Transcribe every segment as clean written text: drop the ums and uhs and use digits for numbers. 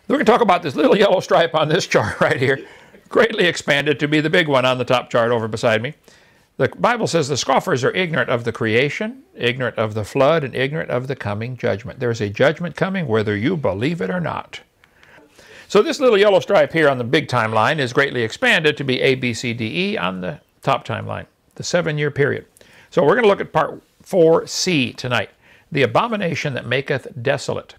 We're going to talk about this little yellow stripe on this chart right here, greatly expanded to be the big one on the top chart over beside me. The Bible says the scoffers are ignorant of the creation, ignorant of the flood, and ignorant of the coming judgment. There's a judgment coming whether you believe it or not. So this little yellow stripe here on the big timeline is greatly expanded to be A, B, C, D, E on the top timeline, the 7-year period. So we're going to look at part 4C tonight, the abomination that maketh desolate.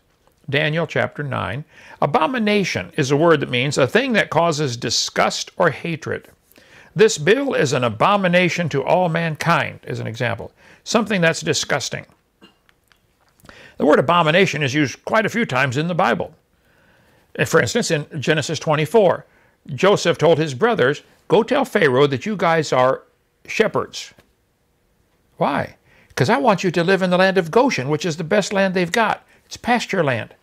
Daniel chapter 9. Abomination is a word that means a thing that causes disgust or hatred. This bill is an abomination to all mankind, as an example. Something that's disgusting. The word abomination is used quite a few times in the Bible. For instance, in Genesis 24, Joseph told his brothers, go tell Pharaoh that you guys are shepherds. Why? Because I want you to live in the land of Goshen, which is the best land they've got. It's pasture land.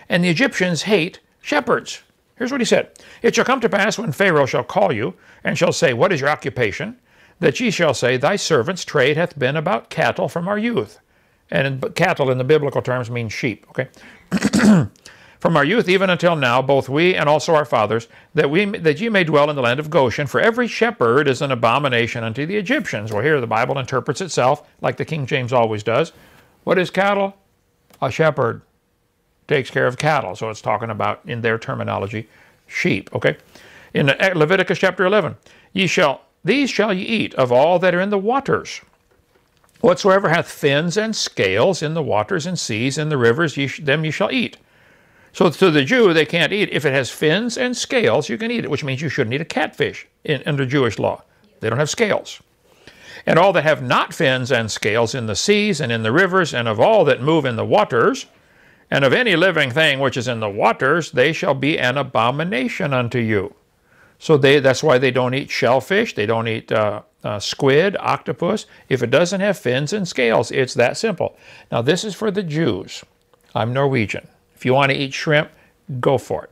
And the Egyptians hate shepherds. Here's what he said. It shall come to pass when Pharaoh shall call you, and shall say, what is your occupation? That ye shall say, thy servant's trade hath been about cattle from our youth. And cattle in the biblical terms means sheep, okay? From our youth even until now, both we and also our fathers, that ye may dwell in the land of Goshen, for every shepherd is an abomination unto the Egyptians. Well, here the Bible interprets itself, like the King James always does. What is cattle? A shepherd takes care of cattle. So it's talking about, in their terminology, sheep, okay? In Leviticus chapter 11, these shall ye eat of all that are in the waters. Whatsoever hath fins and scales in the waters and seas and the rivers, them ye shall eat. So to the Jew, they can't eat. If it has fins and scales, you can eat it, which means you shouldn't eat a catfish under Jewish law. They don't have scales. And all that have not fins and scales in the seas and in the rivers, and of all that move in the waters, and of any living thing which is in the waters, they shall be an abomination unto you. So that's why they don't eat shellfish, they don't eat squid, octopus, if it doesn't have fins and scales. It's that simple. Now this is for the Jews. I'm Norwegian. If you want to eat shrimp, go for it.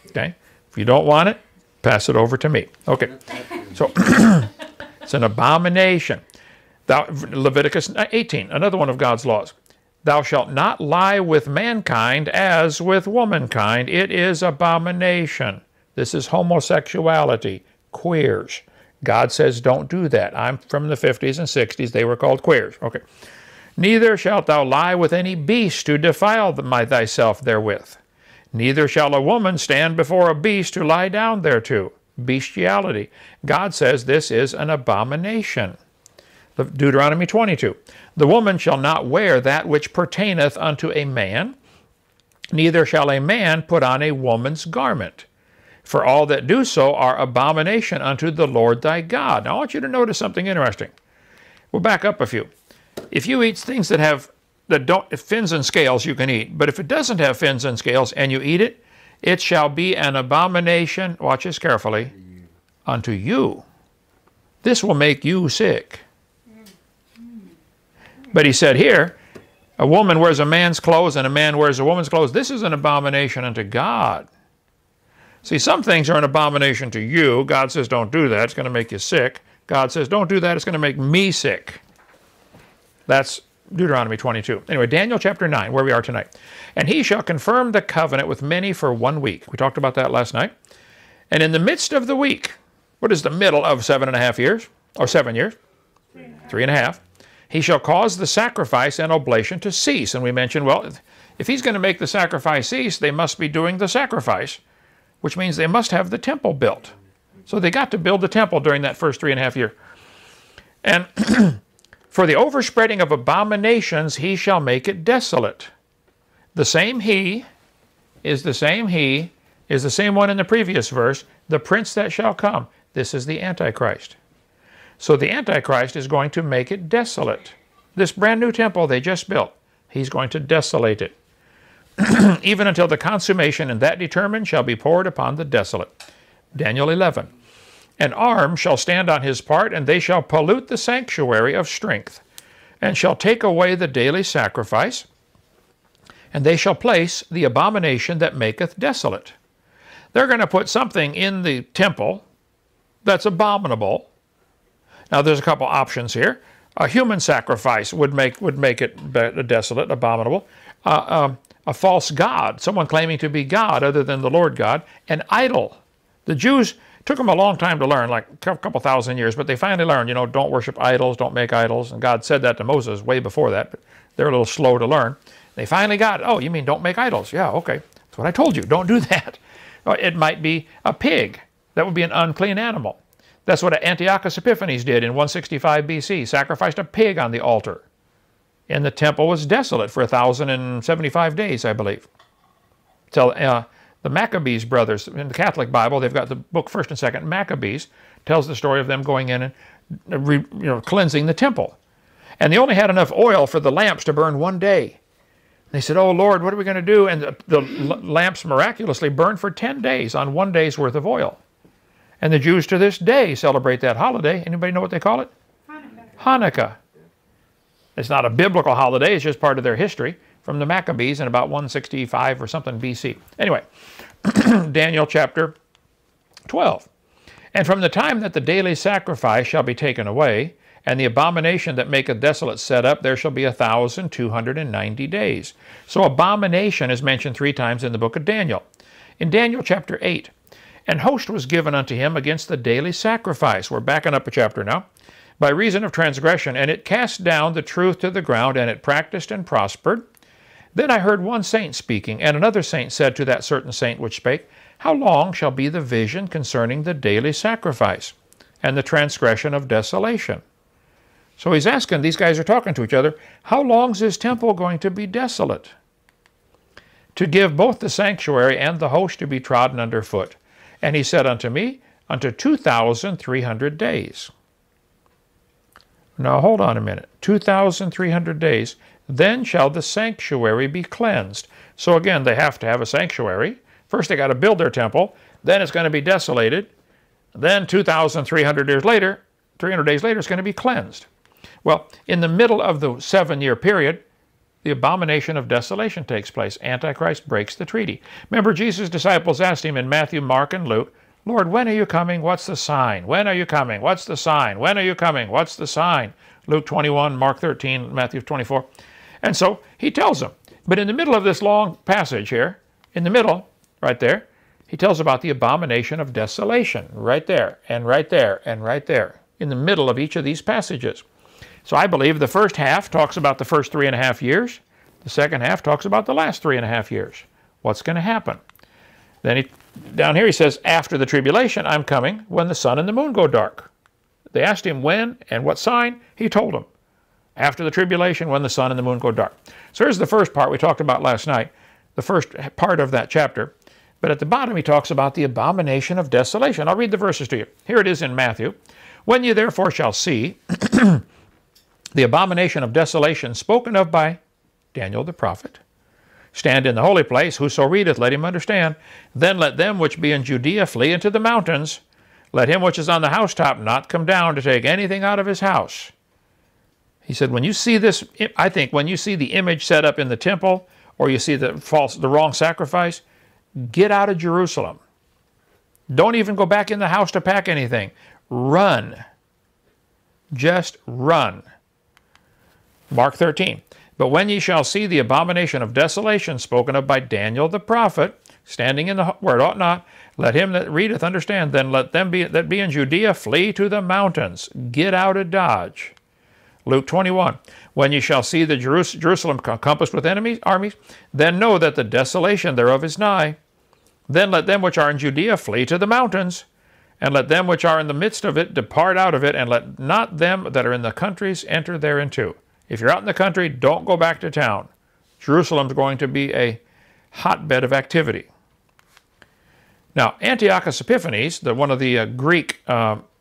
Okay? If you don't want it, pass it over to me. Okay. So it's an abomination. Leviticus 18, another one of God's laws. Thou shalt not lie with mankind as with womankind. It is abomination. This is homosexuality, queers. God says don't do that. I'm from the 50s and 60s. They were called queers. Okay. Neither shalt thou lie with any beast to defile thyself therewith. Neither shall a woman stand before a beast to lie down thereto. Bestiality. God says this is an abomination. Deuteronomy 22. The woman shall not wear that which pertaineth unto a man, neither shall a man put on a woman's garment. For all that do so are abomination unto the Lord thy God. Now I want you to notice something interesting. We'll back up a few. If you eat things that don't fins and scales, you can eat. But if it doesn't have fins and scales and you eat it, it shall be an abomination, watch this carefully, unto you. This will make you sick. But he said here, a woman wears a man's clothes and a man wears a woman's clothes. This is an abomination unto God. See, some things are an abomination to you. God says don't do that. It's going to make you sick. God says don't do that. It's going to make me sick. That's Deuteronomy 22. Anyway, Daniel chapter 9, where we are tonight. And he shall confirm the covenant with many for 1 week. We talked about that last night. And in the midst of the week, what is the middle of 7.5 years? Or 7 years? 3.5. He shall cause the sacrifice and oblation to cease. And we mentioned, well, if he's going to make the sacrifice cease, they must be doing the sacrifice, which means they must have the temple built. So they got to build the temple during that first 3.5 years. And for the overspreading of abominations, he shall make it desolate. The same he is the same one in the previous verse, the prince that shall come. This is the Antichrist. So the Antichrist is going to make it desolate. This brand new temple they just built, he's going to desolate it. Even until the consummation, and that determined shall be poured upon the desolate. Daniel 11. An arm shall stand on his part, and they shall pollute the sanctuary of strength, and shall take away the daily sacrifice, and they shall place the abomination that maketh desolate. They're going to put something in the temple that's abominable. Now there's a couple options here. A human sacrifice would make it desolate, abominable. a false god, someone claiming to be God other than the Lord God, an idol. The Jews took them a long time to learn, like a couple thousand years, but they finally learned, don't worship idols, don't make idols. And God said that to Moses way before that, but they're a little slow to learn. They finally got it. Oh, you mean don't make idols? Yeah, okay. That's what I told you. Don't do that. It might be a pig. That would be an unclean animal. That's what Antiochus Epiphanes did in 165 BC, sacrificed a pig on the altar. And the temple was desolate for 1,075 days, I believe. Till the Maccabees brothers, in the Catholic Bible, they've got the book 1st and 2nd Maccabees, tells the story of them going in and cleansing the temple. And they only had enough oil for the lamps to burn one day. They said, oh, Lord, what are we going to do? And the lamps miraculously burned for 10 days on one day's worth of oil. And the Jews to this day celebrate that holiday. Anybody know what they call it? Hanukkah. It's not a biblical holiday. It's just part of their history from the Maccabees in about 165 or something BC. Anyway, Daniel chapter 12. And from the time that the daily sacrifice shall be taken away, and the abomination that maketh desolate set up, there shall be 1,290 days. So abomination is mentioned 3 times in the book of Daniel. In Daniel chapter 8, and host was given unto him against the daily sacrifice. We're backing up a chapter now. By reason of transgression, and it cast down the truth to the ground, and it practiced and prospered. Then I heard one saint speaking, and another saint said to that certain saint which spake, how long shall be the vision concerning the daily sacrifice, and the transgression of desolation? So he's asking, these guys are talking to each other, how long is this temple going to be desolate? To give both the sanctuary and the host to be trodden under foot. And he said unto me, unto 2,300 days. Now hold on a minute. 2,300 days. Then shall the sanctuary be cleansed. So again, they have to have a sanctuary. First they got to build their temple. Then it's going to be desolated. Then 2,300 years later, 300 days later, it's going to be cleansed. Well, in the middle of the 7-year period, the abomination of desolation takes place. Antichrist breaks the treaty. Remember, Jesus' disciples asked him in Matthew, Mark, and Luke, Lord, when are you coming? What's the sign? When are you coming? What's the sign? When are you coming? What's the sign? Luke 21, Mark 13, Matthew 24. And so he tells them. But in the middle of this long passage here, in the middle, right there, he tells about the abomination of desolation. Right there, and right there, and right there. In the middle of each of these passages. So I believe the first half talks about the first 3.5 years. The second half talks about the last 3.5 years. What's going to happen? Then down here he says, after the tribulation, I'm coming when the sun and the moon go dark. They asked him when and what sign. He told them, after the tribulation, when the sun and the moon go dark. So here's the first part we talked about last night, the first part of that chapter. But at the bottom he talks about the abomination of desolation. I'll read the verses to you. Here it is in Matthew. When ye therefore shall see the abomination of desolation spoken of by Daniel the prophet, stand in the holy place, whoso readeth, let him understand. Then let them which be in Judea flee into the mountains. Let him which is on the housetop not come down to take anything out of his house. He said, when you see this, I think when you see the image set up in the temple, or you see the wrong sacrifice, get out of Jerusalem. Don't even go back in the house to pack anything. Run. Just run. Mark 13. But when ye shall see the abomination of desolation spoken of by Daniel the prophet, standing in the where it ought not, let him that readeth understand. Then let them that be in Judea flee to the mountains. Get out of Dodge. Luke 21. When ye shall see the Jerusalem compassed with armies, then know that the desolation thereof is nigh. Then let them which are in Judea flee to the mountains. And let them which are in the midst of it depart out of it, and let not them that are in the countries enter thereinto. If you're out in the country, don't go back to town. Jerusalem's going to be a hotbed of activity. Now, Antiochus Epiphanes, one of the Greek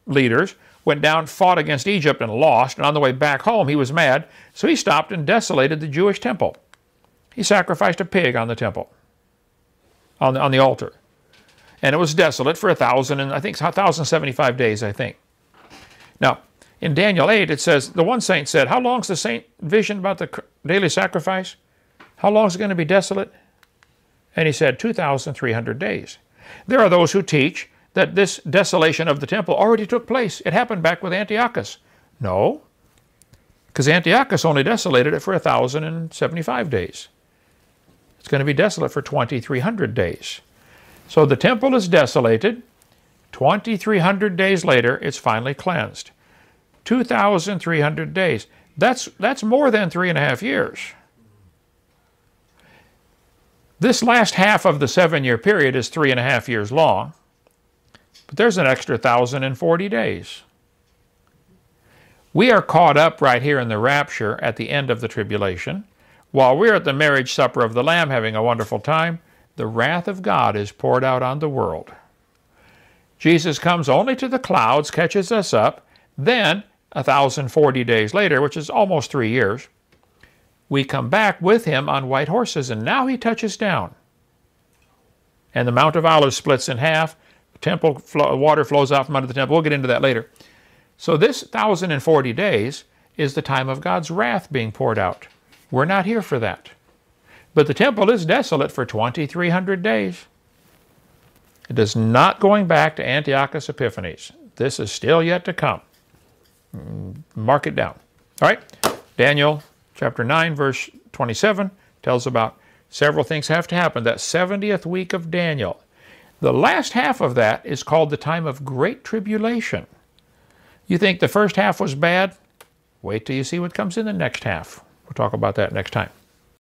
leaders, went down, fought against Egypt, and lost. And on the way back home, he was mad, so he stopped and desolated the Jewish temple. He sacrificed a pig on the temple, on the altar. And it was desolate for 1,075 days, I think. Now, in Daniel 8, it says, the one saint said, how long's the saint vision about the daily sacrifice? How long is it going to be desolate? And he said, 2,300 days. There are those who teach that this desolation of the temple already took place. It happened back with Antiochus. No, because Antiochus only desolated it for 1,075 days. It's going to be desolate for 2,300 days. So the temple is desolated. 2,300 days later, it's finally cleansed. 2,300 days. That's more than 3.5 years. This last half of the 7-year period is 3.5 years long, but there's an extra 1,040 days. We are caught up right here in the rapture at the end of the tribulation. While we're at the marriage supper of the Lamb having a wonderful time, the wrath of God is poured out on the world. Jesus comes only to the clouds, catches us up, then 1,040 days later, which is almost 3 years, we come back with him on white horses, and now he touches down. And the Mount of Olives splits in half. Temple water flows out from under the temple. We'll get into that later. So this 1,040 days is the time of God's wrath being poured out. We're not here for that. But the temple is desolate for 2,300 days. It is not going back to Antiochus Epiphanes. This is still yet to come. Mark it down. All right, Daniel chapter 9, verse 27 tells about several things have to happen. That 70th week of Daniel. The last half of that is called the time of great tribulation. You think the first half was bad? Wait till you see what comes in the next half. We'll talk about that next time.